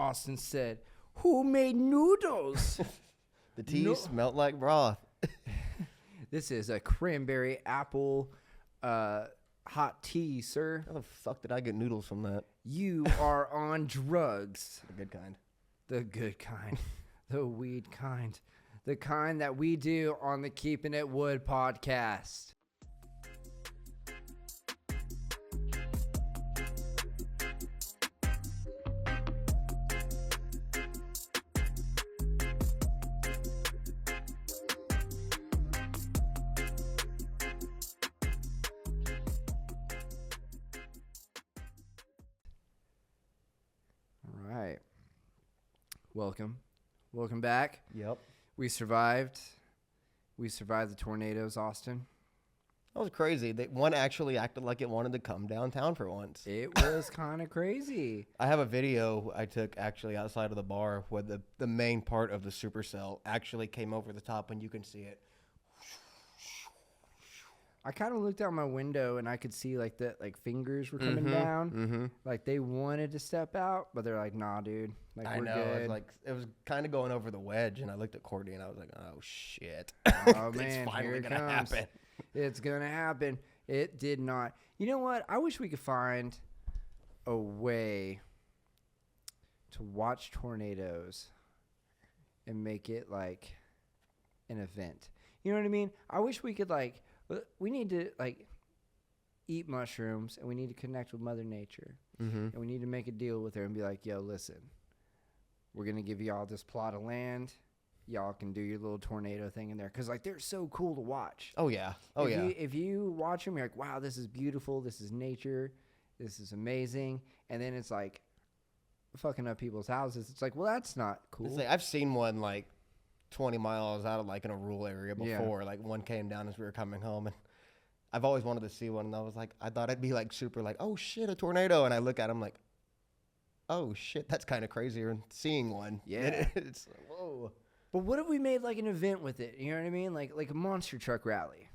Austin said, "Who made noodles?" The tea smelled like broth. This is a cranberry apple hot tea, sir. How the fuck did I get noodles from that? You are on drugs. The good kind. The good kind. The weed kind. The kind that we do on the Keeping It Wood podcast. All right. Welcome back. Yep. We survived the tornadoes, Austin. That was crazy. One actually acted like it wanted to come downtown for once. It was kind of crazy. I have a video I took actually outside of the bar where the main part of the supercell actually came over the top and you can see it. I kind of looked out my window and I could see like fingers were coming down. Mm-hmm. Like they wanted to step out, but they're like, "Nah, dude. Like I we're know. good." It was kind of going over the wedge, and I looked at Courtney and I was like, "Oh shit! Oh It's man, finally here it gonna comes. happen." It's gonna happen. It did not. You know what? I wish we could find a way to watch tornadoes and make it like an event. You know what I mean? I wish we could we need to eat mushrooms and we need to connect with Mother Nature. Mm-hmm. And we need to make a deal with her and be like, "Yo, listen, we're going to give y'all this plot of land. Y'all can do your little tornado thing in there." Because, they're so cool to watch. Oh, yeah. If you watch them, you're like, "Wow, this is beautiful. This is nature. This is amazing." And then it's like fucking up people's houses. It's like, well, that's not cool. I've seen one 20 miles out of in a rural area Yeah. before. One came down as we were coming home, and I've always wanted to see one. And I was like, I thought I'd be super "Oh shit, a tornado!" And I look at them like, "Oh shit, that's kind of crazier than seeing one." Yeah. It's like, whoa. But what if we made an event with it? You know what I mean? Like a monster truck rally.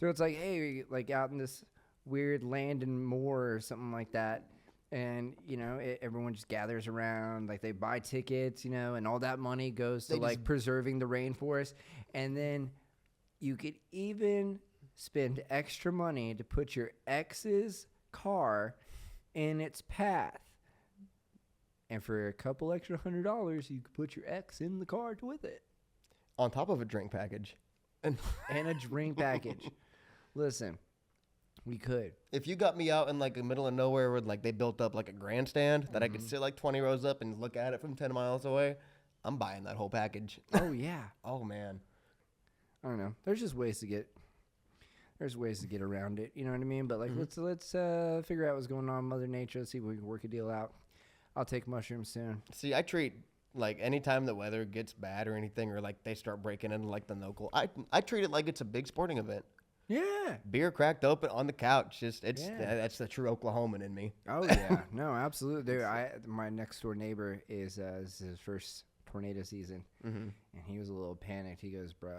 So it's like, hey, out in this weird land and moor or something like that. And, everyone just gathers around, they buy tickets, and all that money goes to preserving the rainforest. And then you could even spend extra money to put your ex's car in its path. And for a couple extra $100, you could put your ex in the car with it. On top of a drink package. And a drink package. Listen. We could. If you got me out in the middle of nowhere where they built up a grandstand that I could sit 20 rows up and look at it from 10 miles away, I'm buying that whole package. Oh yeah. Oh man. I don't know. There's just ways to get around it. You know what I mean? But let's figure out what's going on with Mother Nature. Let's see if we can work a deal out. I'll take mushrooms soon. See, I treat anytime the weather gets bad or anything, or they start breaking into the local, I treat it like it's a big sporting event. Yeah. Beer cracked open on the couch. That's the true Oklahoman in me. Oh yeah. No, absolutely. Dude, my next door neighbor is his first tornado season, and he was a little panicked. He goes, "Bro,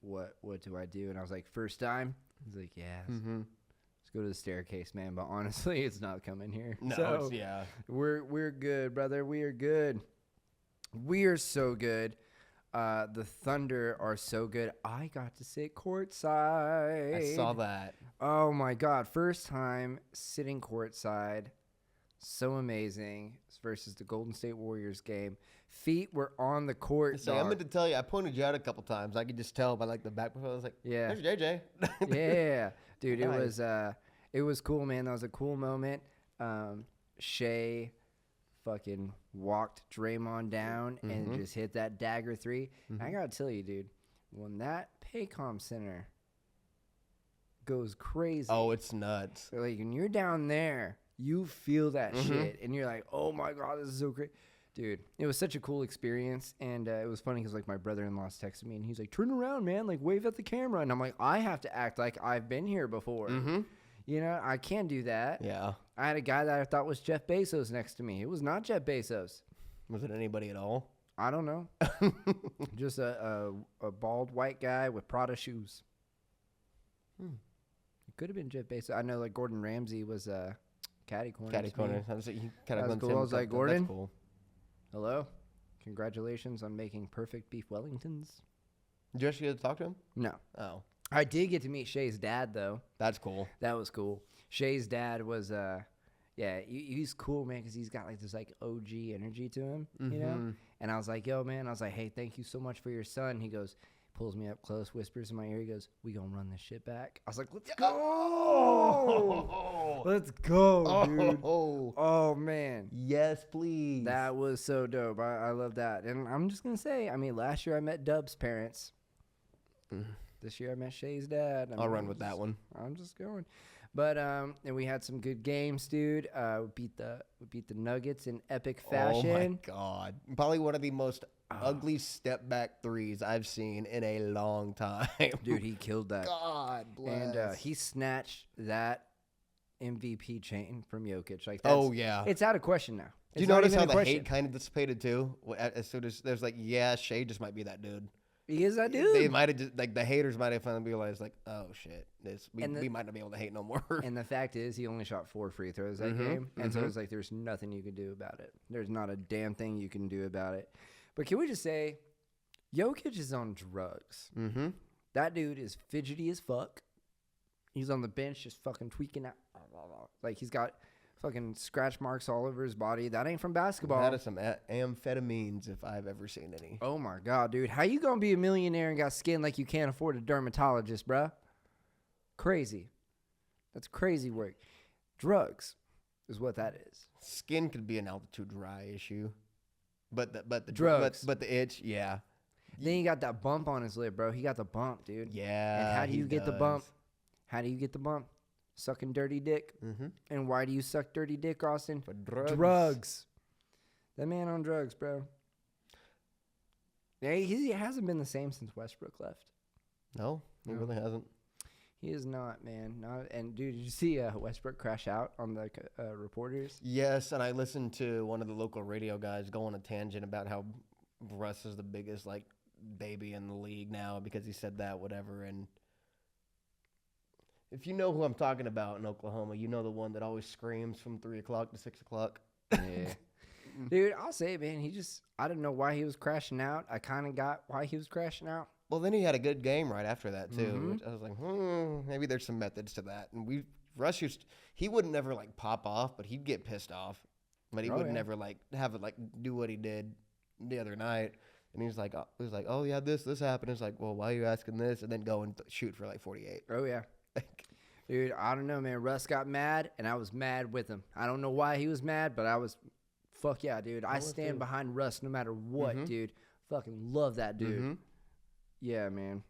what do I do?" And I was like, "First time?" He's like, "Yeah." Let's go to the staircase, man. But honestly, it's not coming here. No, so yeah. We're good, brother. We are good. We are so good. The Thunder are so good. I got to sit courtside. I saw that. Oh my God. First time sitting courtside. So amazing. Versus the Golden State Warriors game. Feet were on the court. So I meant to tell you, I pointed you out a couple times. I could just tell by the back profile. I was like, yeah, there's JJ. Yeah. Dude, Nice. it was cool, man. That was a cool moment. Shea fucking walked Draymond down and just hit that dagger three. I gotta tell you, dude, when that Paycom Center goes crazy. Oh, it's nuts. When you're down there, you feel that shit, and you're like, "Oh my God, this is so great." Dude, it was such a cool experience, and it was funny because my brother-in-law's texted me, and he's like, "Turn around, man, wave at the camera," and I'm like, I have to act like I've been here before. I can't do that. Yeah. I had a guy that I thought was Jeff Bezos next to me. It was not Jeff Bezos. Was it anybody at all? I don't know. Just a bald white guy with Prada shoes. It could have been Jeff Bezos. I know Gordon Ramsay was catty corner. Catty corner. I was like, you kind That was of cool. I was like, Gordon? That's cool. Hello? Congratulations on making perfect beef Wellingtons. Did you actually get to talk to him? No. Oh, I did get to meet Shay's dad, though. that's cool. That was cool. Shay's dad was, he's cool, man, because he's got, like, this, like, OG energy to him, you know? Mhm. And I was like, yo, man, I was like, hey, thank you so much for your son. He goes, pulls me up close, whispers in my ear. He goes, we gonna run this shit back. I was like, let's go. Oh, Let's go, dude. oh, Oh, man. yes, please. That was so dope. I love that. And I'm just going to say, I mean, last year I met Dub's parents. Mhm. This year I met Shay's dad. I'll run with that one. I'm just going. But and we had some good games, dude. We beat the Nuggets in epic fashion. Oh my god! Probably one of the most ugly step back threes I've seen in a long time. Dude, he killed that. God bless. And he snatched that MVP chain from Jokic. Like, that's, oh yeah. it's out of question now. Do you It's not notice even how a the question. hate kind of dissipated too? As soon as there's like, yeah, Shea just might be that dude. He is that dude. They might have just like the haters might have finally realized like, oh shit, we And the- might not be able to hate no more. And the fact is, he only shot 4 free throws that game. And so it's like, there's nothing you can do about it. There's not a damn thing you can do about it. But can we just say, Jokic is on drugs. Mm-hmm. That dude is fidgety as fuck. He's on the bench just fucking tweaking out. Like, he's got fucking scratch marks all over his body. That ain't from basketball. That is some amphetamines if I've ever seen any. Oh, my God, dude. How you going to be a millionaire and got skin like you can't afford a dermatologist, bruh? Crazy. That's crazy work. Drugs is what that is. Skin could be an altitude dry issue, but the Drugs. but the itch, yeah, Then he got that bump on his lip, bro. He got the bump, dude. yeah. And how do he you get the does. bump? How do you get the bump? Sucking dirty dick. Mm-hmm. And why do you suck dirty dick, Austin? For drugs. Drugs. That man on drugs, bro. Yeah, he hasn't been the same since Westbrook left. No, he No. really hasn't. He is not, man. Not. And dude, did you see Westbrook crash out on the reporters? Yes, and I listened to one of the local radio guys go on a tangent about how Russ is the biggest like baby in the league now because he said that whatever. And if you know who I'm talking about in Oklahoma, you know the one that always screams from 3 o'clock to 6 o'clock. Yeah. Dude, I'll say it, man. I didn't know why he was crashing out. I kind of got why he was crashing out. Well, then he had a good game right after that too. Mhm. Which I was like, maybe there's some methods to that. And Russ he would never like pop off, but he'd get pissed off. But he Oh, would yeah. never like have it like do what he did the other night. And he was like, oh yeah, this happened. It's like, well, why are you asking this? And then go and shoot for like 48. Oh, yeah. Dude, I don't know, man. Russ got mad, and I was mad with him. I don't know why he was mad, but I was, fuck yeah, dude. I was stand too. behind Russ no matter what, Mhm. dude. Fucking love that dude. Mhm. Yeah, man.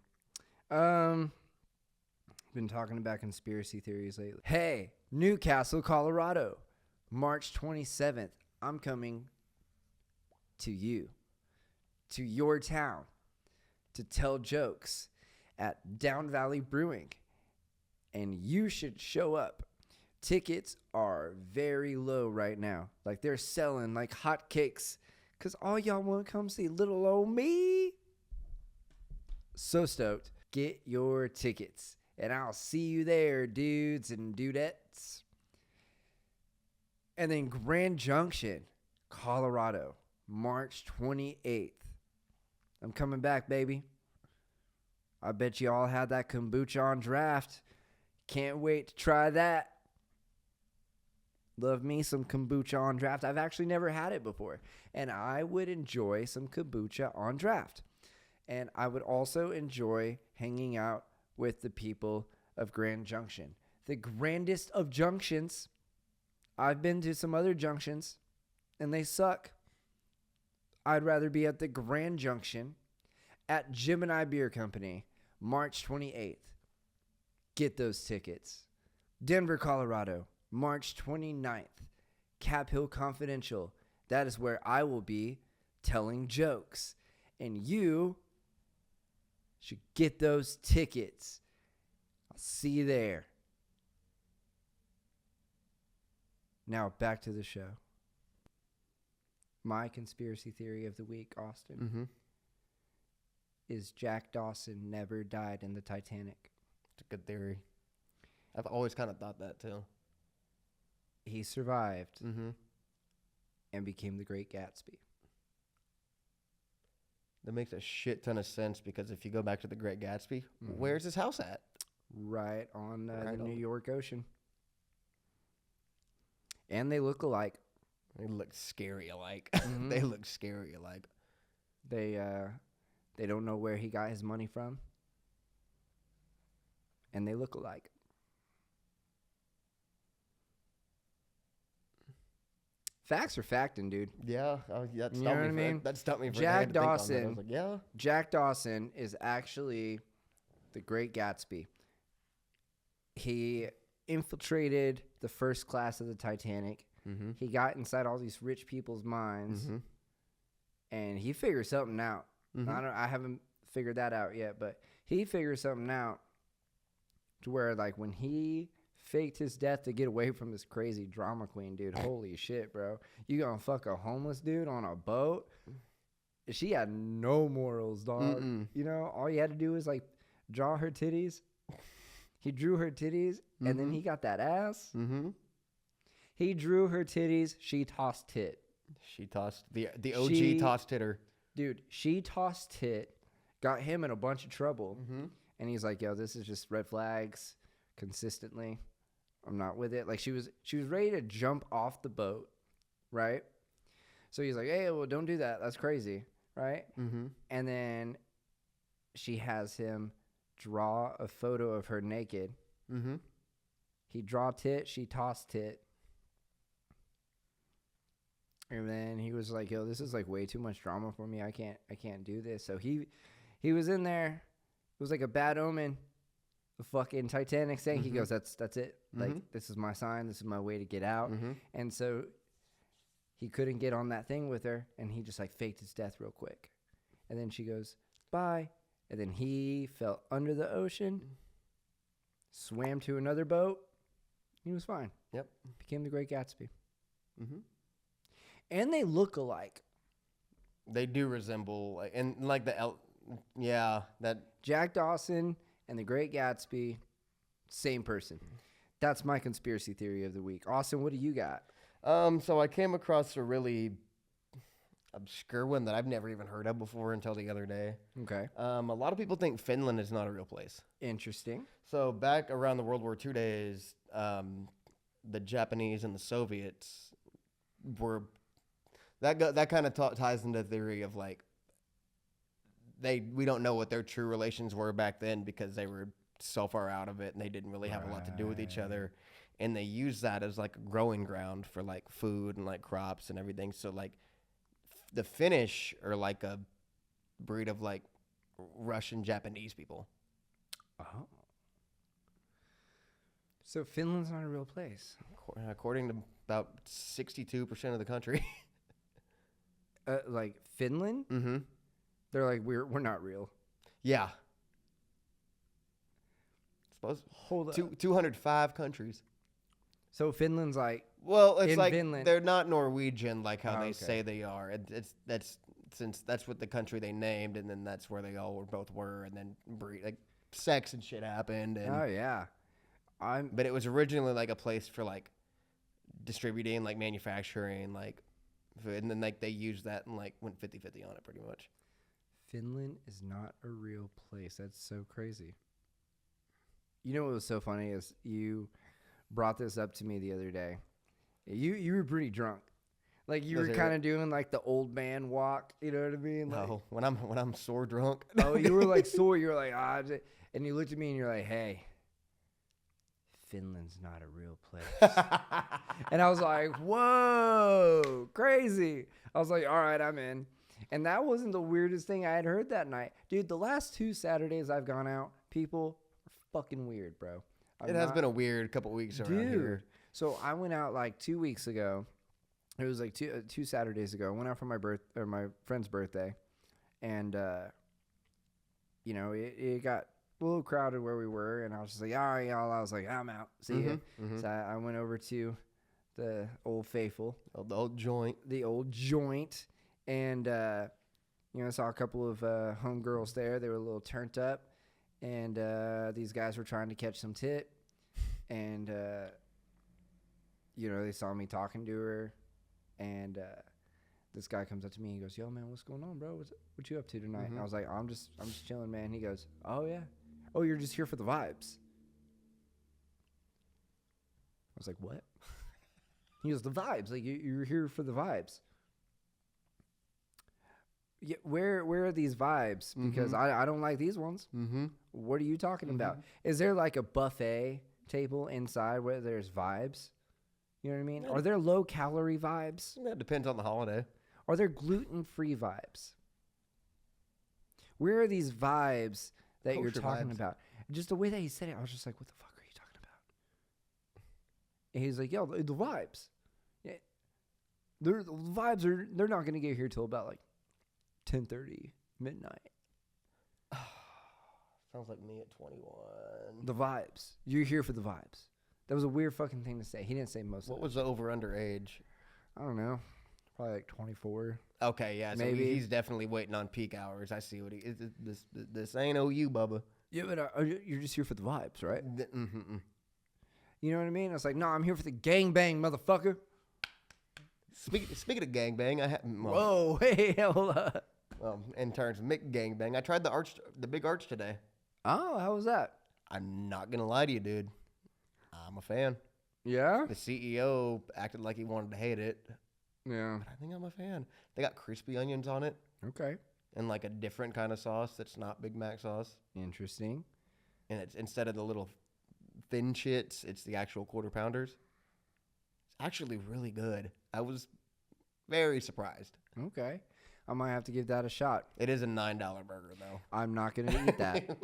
Been talking about conspiracy theories lately. Hey, Newcastle, Colorado, March 27th. I'm coming to you, to your town, to tell jokes at Down Valley Brewing. And you should show up. Tickets are very low right now. Like, they're selling like hotcakes because all y'all want to come see little old me. So stoked. Get your tickets. And I'll see you there, dudes and dudettes. And then Grand Junction, Colorado, March 28th. I'm coming back, baby. I bet you all had that kombucha on draft. Can't wait to try that. Love me some kombucha on draft. I've actually never had it before. And I would enjoy some kombucha on draft. And I would also enjoy hanging out with the people of Grand Junction. The grandest of junctions. I've been to some other junctions, and they suck. I'd rather be at the Grand Junction at Gemini Beer Company, March 28th. Get those tickets. Denver, Colorado, March 29th. Cap Hill Confidential. That is where I will be telling jokes. And you should get those tickets. I'll see you there. Now back to the show. My conspiracy theory of the week, Austin, Mm-hmm. is Jack Dawson never died in the Titanic. It's a good theory. I've always kind of thought that too. He survived Mm-hmm. and became the Great Gatsby. That makes a shit ton of sense because if you go back to the Great Gatsby, Mhm. where's his house at? Right on Right the on New the- York Ocean. And they look alike. They look scary alike. Mhm. They look scary alike. They don't know where he got his money from. And they look alike. Facts are facting, dude. Yeah, that You know what I stumped me. mean? That stumped me for a Jack second to think on that. I Dawson. was like, yeah. Jack Dawson is actually the Great Gatsby. He infiltrated the first class of the Titanic. Mm-hmm. He got inside all these rich people's minds, Mm-hmm. and he figured something out. Mm-hmm. I haven't figured that out yet, but he figured something out to where, like, when he faked his death to get away from this crazy drama queen, dude. Holy shit, bro! You gonna fuck a homeless dude on a boat? She had no morals, dog. Mm-mm. You know, all you had to do was like draw her titties. He drew her titties, and then Mhm. he got that ass. Mm-hmm. He drew her titties. She tossed tit. She tossed the OG She- tossed hitter. Dude, she tossed tit, got him in a bunch of trouble. Mm-hmm. And he's like, yo, this is just red flags consistently. I'm not with it. Like she was ready to jump off the boat, right? So he's like, hey, well, don't do that. That's crazy, right? Mm-hmm. And then she has him draw a photo of her naked. Mm-hmm. He draw tit, she tossed tit. And then he was like, yo, this is like way too much drama for me. I can't do this. So he was in there. It was like a bad omen. The fucking Titanic sank. He Mhm. goes, that's it. Like, Mhm. this is my sign. This is my way to get out. Mm-hmm. And so he couldn't get on that thing with her. And he just like faked his death real quick. And then she goes, bye. And then he fell under the ocean, swam to another boat. He was fine. Yep. Became the Great Gatsby. Mm-hmm. And they look alike. They do resemble like and like yeah, that Jack Dawson and the Great Gatsby, same person. That's my conspiracy theory of the week. Austin, what do you got? so I came across a really obscure one that I've never even heard of before until the other day. Okay. A lot of people think Finland is not a real place. Interesting. So back around the World War II days, the Japanese and the Soviets were that kind of ties into the theory of like we don't know what their true relations were back then because they were so far out of it and they didn't really have a lot to do with each other, and they used that as like a growing ground for like food and like crops and everything. So like the Finnish are like a breed of like Russian Japanese people. Oh. So Finland's not a real place. According to about 62% of the country. Like Finland? Mm-hmm. They're like, we're not real. Yeah. Suppose Hold up. 205 countries. So Finland's like, Well, it's In like Finland. they're not Norwegian like how Oh, they okay. say they are. That's since that's what the country they named, and then that's where they all both were, and then like sex and shit happened. And oh yeah, but it was originally like a place for like distributing, like manufacturing, like food, and then like they used that and like went 50-50 on it pretty much. Finland is not a real place. That's so crazy. You know what was so funny is you brought this up to me the other day. You were pretty drunk. Like you Was were it kind of doing like the old man walk, you know what I mean? Like, No, when I'm sore drunk. oh, you were like sore. You were like, and you looked at me and you're like, hey, Finland's not a real place. And I was like, whoa, crazy. I was like, all right, I'm in. And that wasn't the weirdest thing I had heard that night. Dude, the last 2 Saturdays I've gone out, people are fucking weird, bro. It has been a weird couple weeks around Dude. here. So I went out like 2 weeks ago. It was like two Saturdays ago. I went out for my friend's birthday, and you know it got a little crowded where we were, and I was just like, all right, y'all. I was like, I'm out. See ya. Mhm. So I went over to the Old Faithful, The old joint. the old joint, and you know, I saw a couple of homegirls there. They were a little turned up, and these guys were trying to catch some tit, and you know, they saw me talking to her, and this guy comes up to me. He goes, "Yo, man, what's going on, bro? What you up to tonight?" And I Mhm. was like, I'm just chilling, man." He goes, "Oh yeah, oh you're just here for the vibes." I was like, "What?" He goes, "The vibes. Like you're here for the vibes." Yeah, where are these vibes? Because I don't like these ones. Mm-hmm. What are you talking about? Is there like a buffet table inside where there's vibes? You know what I mean? Yeah. Are there low calorie vibes? That depends on the holiday. Are there gluten free vibes? Where are these vibes that you're Kosher talking vibes. about? Just the way that he said it, I was just like, what the fuck are you talking about? And he's like, yo, the vibes. Yeah. The vibes they're not gonna get here till about like 10:30 midnight. Sounds like me at 21. The vibes. You're here for the vibes. That was a weird fucking thing to say. He didn't say most What of was the over under age? it. I don't know. Probably like 24. Okay, yeah, so Maybe. he's definitely waiting on peak hours. I see what this ain't OU, Bubba. Yeah, but you're just here for the vibes, right? Mm-hmm. You know what I mean? I was like, no, I'm here for the gangbang, motherfucker. Speaking of gangbang, Whoa, hey, hold up. in terms of Mick gangbang, I tried the big arch today. Oh, how was that? I'm not gonna lie to you, dude. I'm a fan. Yeah? The CEO acted like he wanted to hate it, Yeah. but I think I'm a fan. They got crispy onions on it Okay. and like a different kind of sauce that's not Big Mac sauce. Interesting. And it's instead of the little thin shits, it's the actual quarter pounders. It's actually really good. I was very surprised. Okay. I might have to give that a shot. It is a $9 burger though. I'm not going to eat that.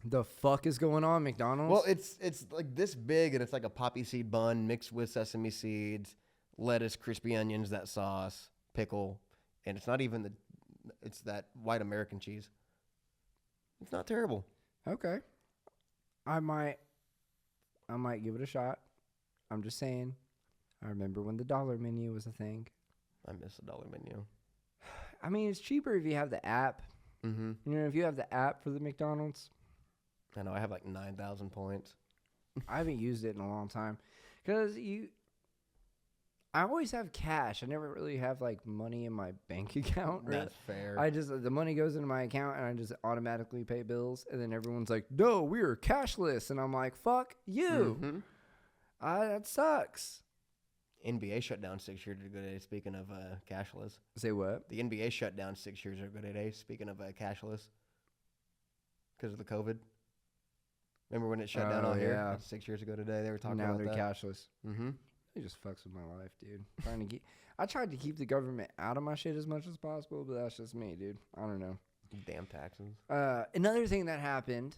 The fuck is going on, McDonald's? Well, it's like this big, and it's like a poppy seed bun mixed with sesame seeds, lettuce, crispy onions, that sauce, pickle, and it's not even it's that white American cheese. It's not terrible. Okay. I might give it a shot. I'm just saying. I remember when the dollar menu was a thing. I miss the dollar menu. I mean, it's cheaper if you have the app. Mm-hmm. You know, if you have the app for the McDonald's. I know I have like 9,000 points. I haven't used it in a long time because I always have cash. I never really have like money in my bank account. Really. That's fair. The money goes into my account and I just automatically pay bills. And then everyone's like, "No, we're cashless," and I'm like, "Fuck you." Mhm. That sucks. NBA shut down 6 years ago today. Speaking of cashless, Say what? the NBA shut down 6 years ago today. Speaking of cashless, because of the COVID. Remember when it shut down Oh, out here? yeah. That's 6 years ago today. They were talking Now about they're that. cashless. Mm-hmm. It just fucks with my life, dude. I tried to keep the government out of my shit as much as possible, but that's just me, dude. I don't know. Damn taxes. Another thing that happened,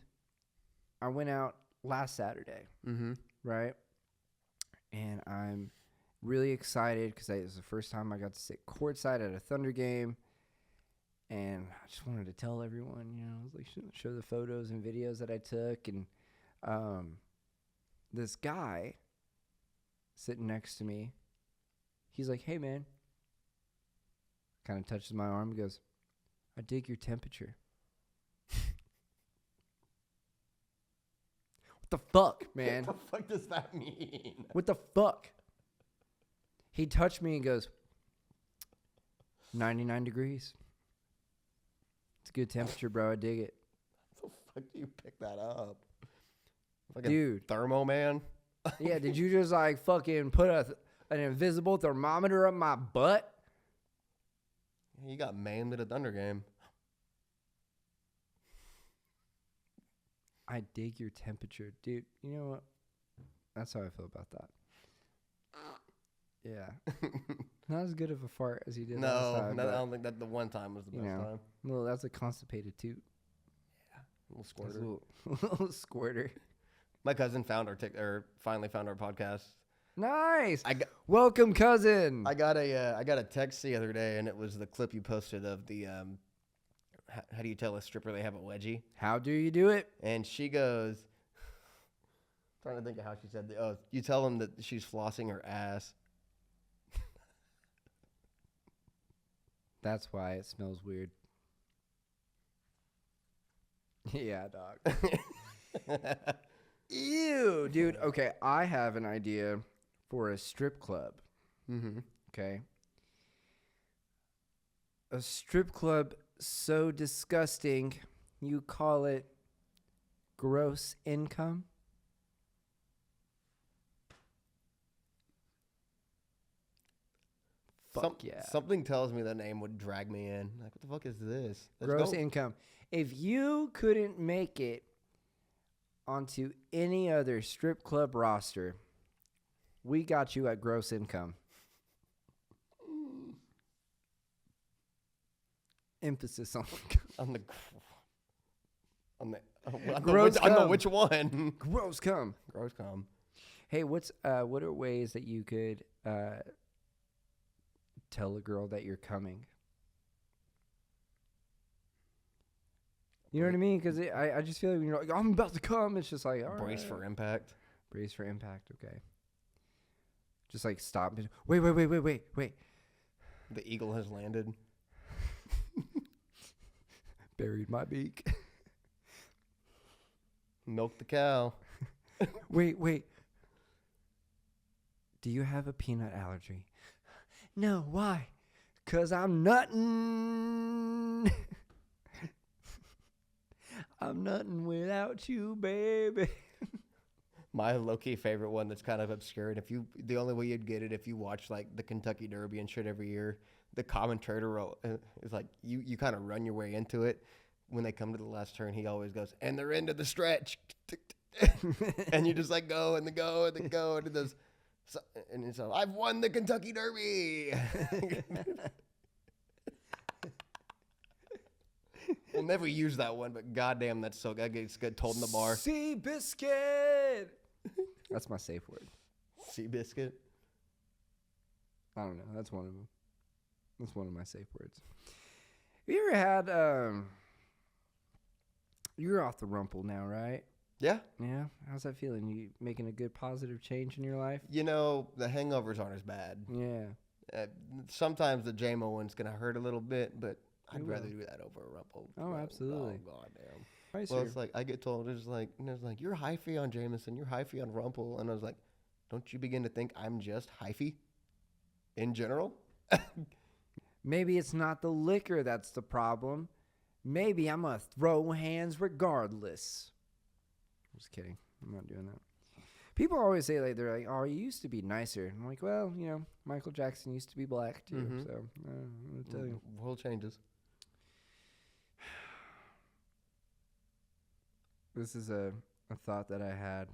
I went out last Saturday, Mm-hmm. right? And I'm really excited because it was the first time I got to sit courtside at a Thunder game. And I just wanted to tell everyone, you know, like show the photos and videos that I took. And this guy sitting next to me, he's like, "Hey, man," kind of touches my arm, goes, "I dig your temperature." What the fuck, man? What the fuck does that mean? What the fuck? He touched me and goes, 99 degrees. It's a good temperature, bro. I dig it. How the fuck do you pick that up? Fucking Dude. Thermo man. Yeah, did you just like fucking put an invisible thermometer up my butt? You got maimed at a Thunder game. I dig your temperature. Dude, you know what? That's how I feel about that. Yeah. Not as good of a fart as he did last No, time. I but, don't think that the one time was the you best know, time. well, that's a constipated toot. Little That's squirter. a little squirter. My cousin finally found our podcast. Nice. I got Welcome, cousin. I got a text the other day, and it was the clip you posted of the how do you tell a stripper they have a wedgie? How do you do it? And she goes, trying to think of how she said, you tell them that she's flossing her ass. That's why it smells weird. Yeah, dog. Ew, dude. Okay, I have an idea for a strip club. Mm-hmm. Okay. A strip club so disgusting, you call it gross income? Fuck yeah. Something tells me the name would drag me in. Like, what the fuck is this? Let's Gross go. income. If you couldn't make it onto any other strip club roster, we got you at gross income. Emphasis on On the Gross I know cum. which one. gross cum. Gross cum. Hey, what are ways that you could tell a girl that you're coming? You know what I mean? Because I just feel like when you're like, I'm about to come, it's just like, all Brace right. for impact. Brace for impact. Okay. Just like stop. Wait. The eagle has landed. Buried my beak. Milk the cow. Wait. Do you have a peanut allergy? No, why? 'Cause I'm nuttin'. I'm nuttin' without you, baby. My low-key favorite one that's kind of obscure, and the only way you'd get it if you watch like the Kentucky Derby and shit every year, the commentator is like you kind of run your way into it. When they come to the last turn, he always goes, and they're into the stretch, and you just like go and go and it does, and it's like, I've won the Kentucky Derby. We'll never use that one, but goddamn, that's so good. It's good told in the bar. Sea biscuit. That's my safe word. Seabiscuit. I don't know. That's one of them. That's one of my safe words. Have you ever had you're off the rumple now, right? Yeah. Yeah. How's that feeling? You making a good positive change in your life? You know, the hangovers aren't as bad. Yeah. Sometimes the JMO one's going to hurt a little bit, but I'd It rather will. do that over a rumple. Oh, absolutely. Oh, goddamn. Right, Well, sir. it's like, I get told, it's like, you're hyphy on Jameson, you're hyphy on Rumple. And I was like, don't you begin to think I'm just hyphy in general? Maybe it's not the liquor that's the problem. Maybe I'm going to throw hands regardless. Just kidding. I'm not doing that. People always say, like, they're like, oh, you used to be nicer. I'm like, well, you know, Michael Jackson used to be black, too. Mhm. So, I'm going to tell you. World changes. This is a thought that I had.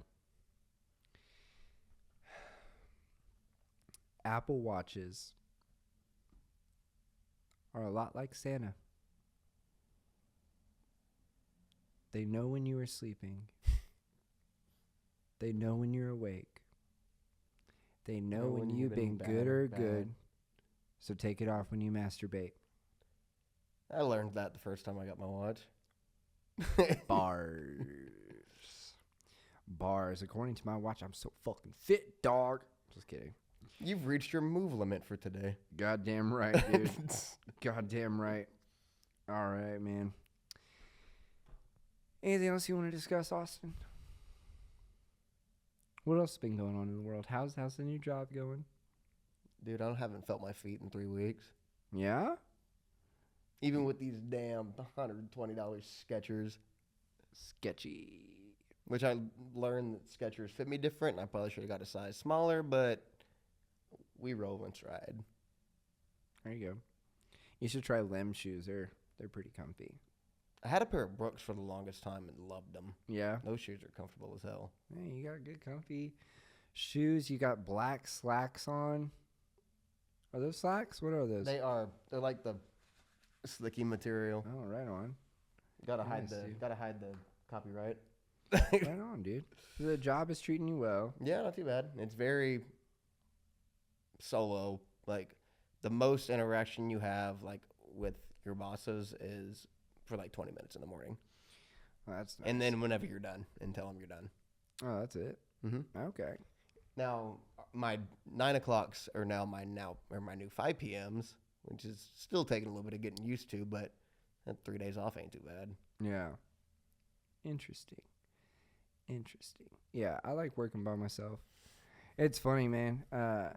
Apple Watches are a lot like Santa. They know when you are sleeping. They know when you're awake. They know when you've been bad good or or bad. good. So take it off when you masturbate. I learned that the first time I got my watch. Bars. Bars. According to my watch, I'm so fucking fit, dog. Just kidding. You've reached your move limit for today. Goddamn right, dude. Goddamn right. All right, man. Anything else you want to discuss, Austin? What else has been going on in the world? How's the new job going? Dude, I haven't felt my feet in 3 weeks. Yeah? Even with these damn $120 Skechers, Sketchy. which I learned that Skechers fit me different, and I probably should have got a size smaller, but we roll and stride. There you go. You should try Lem shoes. They're pretty comfy. I had a pair of Brooks for the longest time and loved them. Yeah. Those shoes are comfortable as hell. Hey, you got good comfy shoes. You got black slacks on. Are those slacks? What are those? They're like the slicky material. Oh, right on. Gotta Nice, dude. hide the copyright. Right on, dude. The job is treating you well. Yeah, not too bad. It's very solo. Like, the most interaction you have, like, with your bosses is for, like, 20 minutes in the morning. Oh, that's nice. And then whenever you're done, and tell them you're done. Oh, that's it. Mm-hmm. Okay. Now, my 9 o'clocks are now my new 5 p.m.s, which is still taking a little bit of getting used to, but that 3 days off ain't too bad. Yeah. Interesting. Yeah, I like working by myself. It's funny, man. I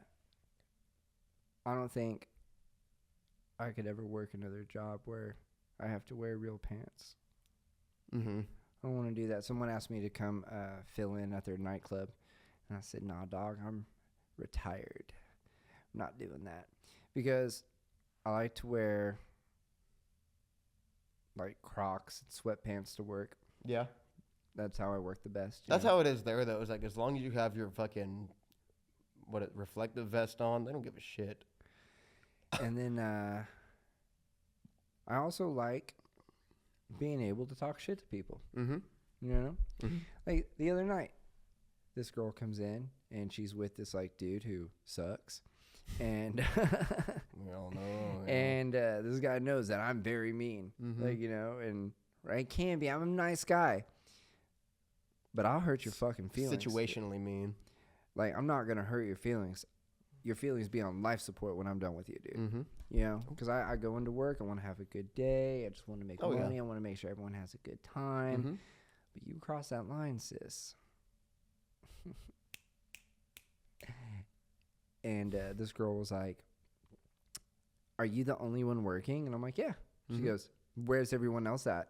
don't think I could ever work another job where I have to wear real pants. Mm-hmm. I don't want to do that. Someone asked me to come fill in at their nightclub, and I said, "Nah, dog, I'm retired. I'm not doing that because I like to wear like Crocs and sweatpants to work. Yeah. That's how I work the best. That's how it is there, though. It's like as long as you have your fucking reflective vest on, they don't give a shit. And then I also like being able to talk shit to people. Mm-hmm. You know, Mm-hmm. like the other night, this girl comes in and she's with this like dude who sucks, and We all know. Yeah. and this guy knows that I'm very mean, Mhm. like, you know, and I can be. I'm a nice guy, but I'll hurt your fucking feelings. Situationally mean. Like, I'm not gonna hurt your feelings. Your feelings be on life support when I'm done with you, dude. Mm-hmm. You know, because I go into work, I want to have a good day. I just want to make Oh, yeah. money. I want to make sure everyone has a good time. Mm-hmm. But you cross that line, sis. And this girl was like, "Are you the only one working?" And I'm like, "Yeah." She Mhm. goes, "Where's everyone else at?"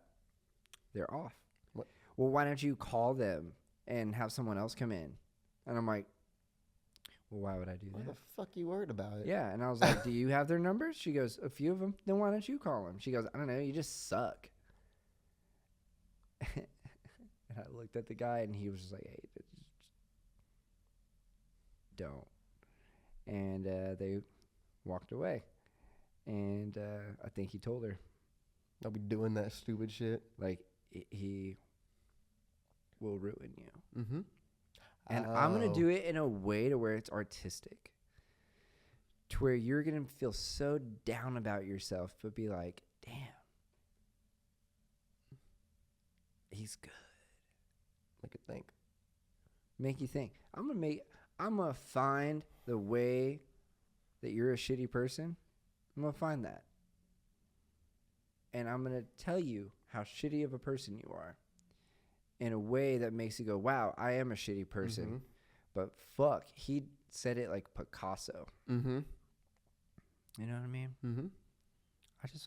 "They're off." What? "Well, why don't you call them and have someone else come in?" And I'm like, "Well, why would I do Why that?" the fuck you worried about it? Yeah, and I was like, "Do you have their numbers?" She goes, "A few of them." "Then why don't you call them?" She goes, "I don't know, you just suck." And I looked at the guy, and he was just like, "Hey, just don't." And they walked away, and I think he told her, I'll be doing that stupid shit. like, he will ruin you. Mm-hmm. And I'm going to do it in a way to where it's artistic. To where you're going to feel so down about yourself, but be like, damn, he's good. Make it think. Make you think. I'm going to find the way that you're a shitty person. I'm going to find that. And I'm going to tell you how shitty of a person you are in a way that makes you go, wow, I am a shitty person. Mm-hmm. But fuck, he said it like Picasso. Mm-hmm. You know what I mean? Mm-hmm.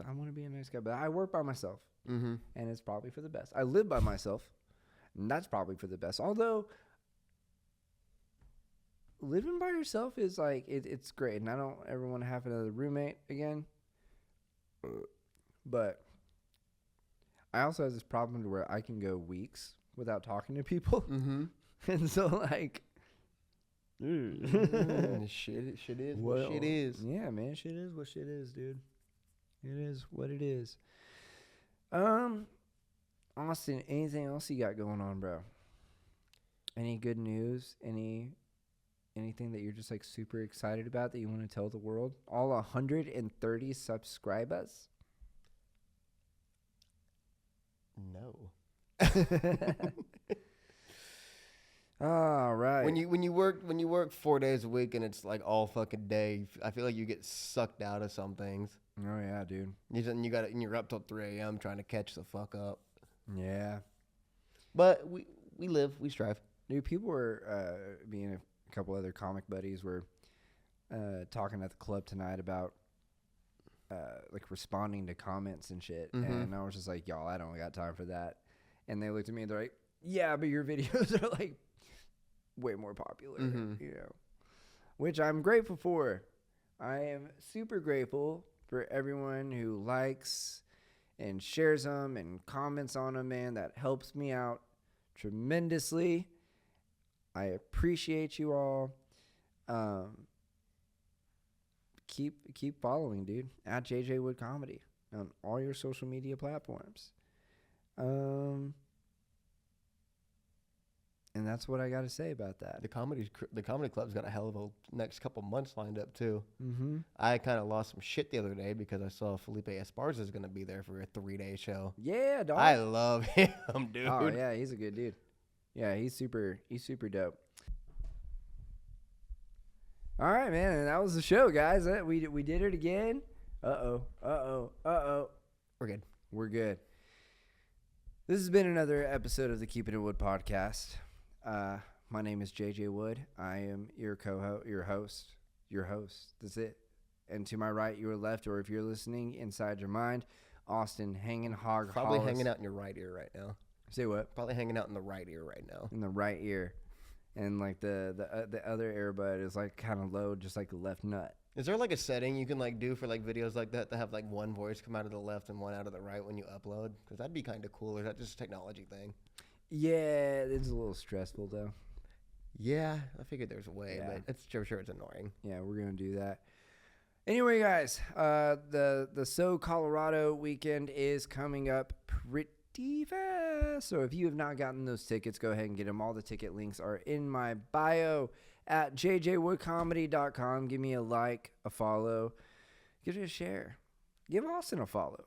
I want to be a nice guy, but I work by myself, Mm-hmm. and it's probably for the best. I live by myself, and that's probably for the best. Although living by yourself is like it's great, and I don't ever want to have another roommate again. But I also have this problem to where I can go weeks without talking to people, Mm-hmm. and so like, Shit is well, what shit is. Yeah, man, shit is what shit is, dude. It is what it is. Austin, anything else you got going on, bro? Any good news? Anything that you're just like super excited about that you want to tell the world? All 130 subscribers? No. All right. When you work 4 days a week and it's like all fucking day, I feel like you get sucked out of some things. Oh yeah, dude. You're up till 3 a.m. trying to catch the fuck up. Yeah. But we strive. Dude, people were me and a couple other comic buddies were talking at the club tonight about like responding to comments and shit. Mhm. And I was just like, y'all, I don't got time for that. And they looked at me and they're like, yeah, but your videos are like way more popular, Mhm. you know, which I'm grateful for. I am super grateful for everyone who likes and shares them and comments on them, man. That helps me out tremendously. I appreciate you all. Keep following, dude. At JJ Wood Comedy on all your social media platforms. And that's what I got to say about that. The comedy club's got a hell of a next couple months lined up too. Mm-hmm. I kind of lost some shit the other day because I saw Felipe Esparza is going to be there for a 3-day show. Yeah, dog. I love him, dude. Oh yeah, he's a good dude. Yeah, he's super dope. All right, man, and that was the show, guys. We did it again. Uh oh. We're good. We're good. This has been another episode of the Keeping It Wood podcast. My name is JJ Wood. I am your host. That's it. And to my right, your left, or if you're listening inside your mind, Austin hanging hog. Probably Hollis. hanging out in your right ear right now. Say what? Probably hanging out in the right ear right now. In the right ear, and like the other earbud is like kind of low, just like the left nut. Is there like a setting you can like do for like videos like that have like one voice come out of the left and one out of the right when you upload? Because that'd be kind of cool. Or is that just a technology thing? Yeah, it's a little stressful though. Yeah, I figured there's a way, Yeah. but it's sure it's annoying. Yeah, we're gonna do that. Anyway, guys, the So Colorado weekend is coming up pretty fast. So if you have not gotten those tickets, go ahead and get them. All the ticket links are in my bio at jjwoodcomedy.com. Give me a like, a follow, give it a share. Give Austin a follow.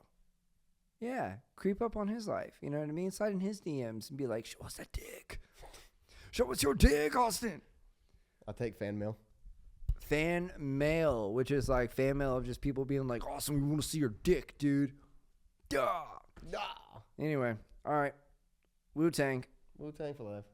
Yeah, creep up on his life. You know what I mean? Slide in his DMs and be like, show us that dick. Show us your dick, Austin. I'll take fan mail. Fan mail, which is like fan mail of just people being like, awesome, we want to see your dick, dude. Duh. Nah. Anyway, all right. Wu-Tang. Wu-Tang for life.